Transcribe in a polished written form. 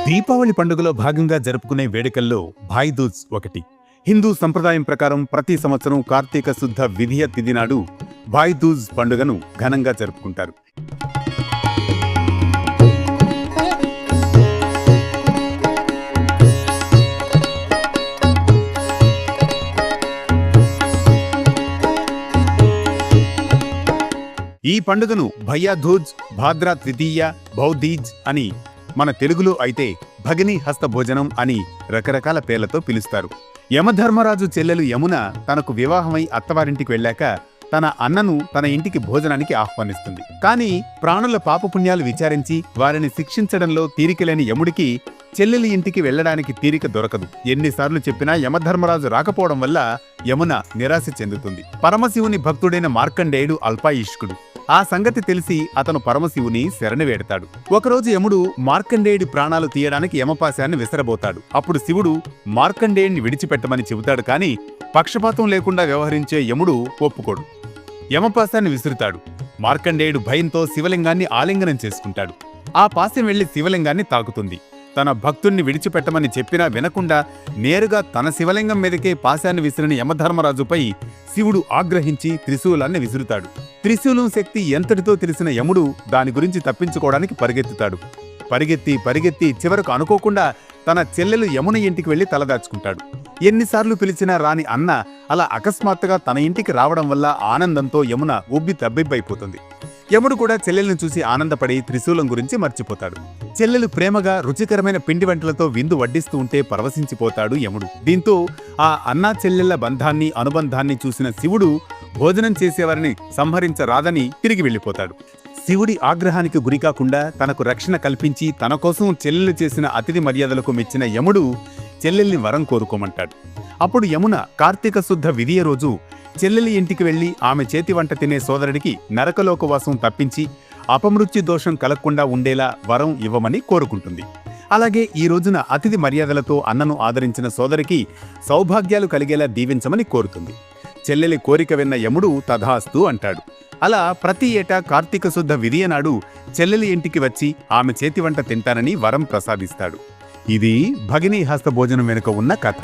దీపావళి పండుగలో భాగంగా జరుపుకునే వేడుకల్లో భాయ్ దూజ్ ఒకటి. హిందూ సంప్రదాయం ప్రకారం ప్రతి సంవత్సరం కార్తీక శుద్ధ విధియ తిథి నాడు భాయ్ దూజ్ పండుగను ఘనంగా జరుపుకుంటారు. ఈ పండుగను భయ్యా దూజ్, భాద్రా ద్వితీయ, భౌదీజ్ అని మన తెలుగులో అయితే భగిని హస్త భోజనం అని రకరకాల పేర్లతో పిలుస్తారు. యమధర్మరాజు చెల్లెలు యమున తనకు వివాహమై అత్తవారింటికి వెళ్ళాక తన అన్నను తన ఇంటికి భోజనానికి ఆహ్వానిస్తుంది. కానీ ప్రాణుల పాపపుణ్యాలు విచారించి వారిని శిక్షించడంలో తీరికలేని యముడికి చెల్లెలి ఇంటికి వెళ్లడానికి తీరిక దొరకదు. ఎన్నిసార్లు చెప్పినా యమధర్మరాజు రాకపోవడం వల్ల యమున నిరాశ చెందుతుంది. పరమశివుని భక్తుడైన మార్కండేయుడు అల్పాయుష్కుడు. ఆ సంగతి తెలిసి అతను పరమశివుని శరణవేడతాడు. ఒకరోజు యముడు మార్కండేయుడి ప్రాణాలు తీయడానికి యమపాశాన్ని విసరబోతాడు. అప్పుడు శివుడు మార్కండేయుడిని విడిచిపెట్టమని చెబుతాడు. కానీ పక్షపాతం లేకుండా వ్యవహరించే యముడు ఒప్పుకోడు. యమపాశాన్ని విసురుతాడు. మార్కండేయుడు భయంతో శివలింగాన్ని ఆలింగనం చేసుకుంటాడు. ఆ పాశం వెళ్లి శివలింగాన్ని తాకుతుంది. తన భక్తుణ్ణి విడిచిపెట్టమని చెప్పినా వినకుండా నేరుగా తన శివలింగం మీదకే పాశాన్ని విసిరిన యమధర్మరాజుపై శివుడు ఆగ్రహించి త్రిశూలాన్ని విసురుతాడు. త్రిశూలం శక్తి ఎంతటితో తెలిసిన యముడు దాని గురించి తప్పించుకోవడానికి పరిగెత్తుతాడు. పరిగెత్తి చివరకు అనుకోకుండా తన చెల్లెలు యమున ఇంటికి వెళ్లి తలదాచుకుంటాడు. ఎన్నిసార్లు పిలిచినా రాని అన్న అలా అకస్మాత్తుగా తన ఇంటికి రావడం వల్ల ఆనందంతో యమున ఉబ్బి తబ్బిబ్బైపోతుంది. యముడు కూడా చెల్లెల్ని చూసి ఆనందపడి త్రిశూలం గురించి మర్చిపోతాడు. చెల్లెలు ప్రేమగా రుచికరమైన పిండి వంటలతో విందు వడ్డిస్తూ ఉంటే పరవశించిపోతాడు యముడు. దీంతో ఆ అన్నా చెల్లెళ్ల బంధాన్ని అనుబంధాన్ని చూసిన శివుడు భోజనం చేసేవారిని సంహరించరాదని తిరిగి వెళ్లిపోతాడు. శివుడి ఆగ్రహానికి గురికాకుండా తనకు రక్షణ కల్పించి తన కోసం చెల్లెలు చేసిన అతిథి మర్యాదలకు మెచ్చిన యముడు చెల్లెల్ని వరం కోరుకోమంటాడు. అప్పుడు యమున కార్తీక శుద్ధ విధియ రోజు చెల్లెలి ఇంటికి వెళ్లి ఆమె చేతి వంట తినే సోదరుడికి నరకలోకవాసం తప్పించి అపమృత్యు దోషం కలగకుండా ఉండేలా వరం ఇవ్వమని కోరుకుంటుంది. అలాగే ఈ రోజున అతిథి మర్యాదలతో అన్నను ఆదరించిన సోదరికి సౌభాగ్యాలు కలిగేలా దీవించమని కోరుతుంది. చెల్లెలి కోరిక విన్న యముడు తథాస్తు అంటాడు. అలా ప్రతి ఏటా కార్తీక శుద్ధ విధియ నాడు చెల్లెలి ఇంటికి వచ్చి ఆమె చేతి వంట తింటానని వరం ప్రసాదిస్తాడు. ఇది భగిని హస్త భోజనం వెనుక ఉన్న కథ.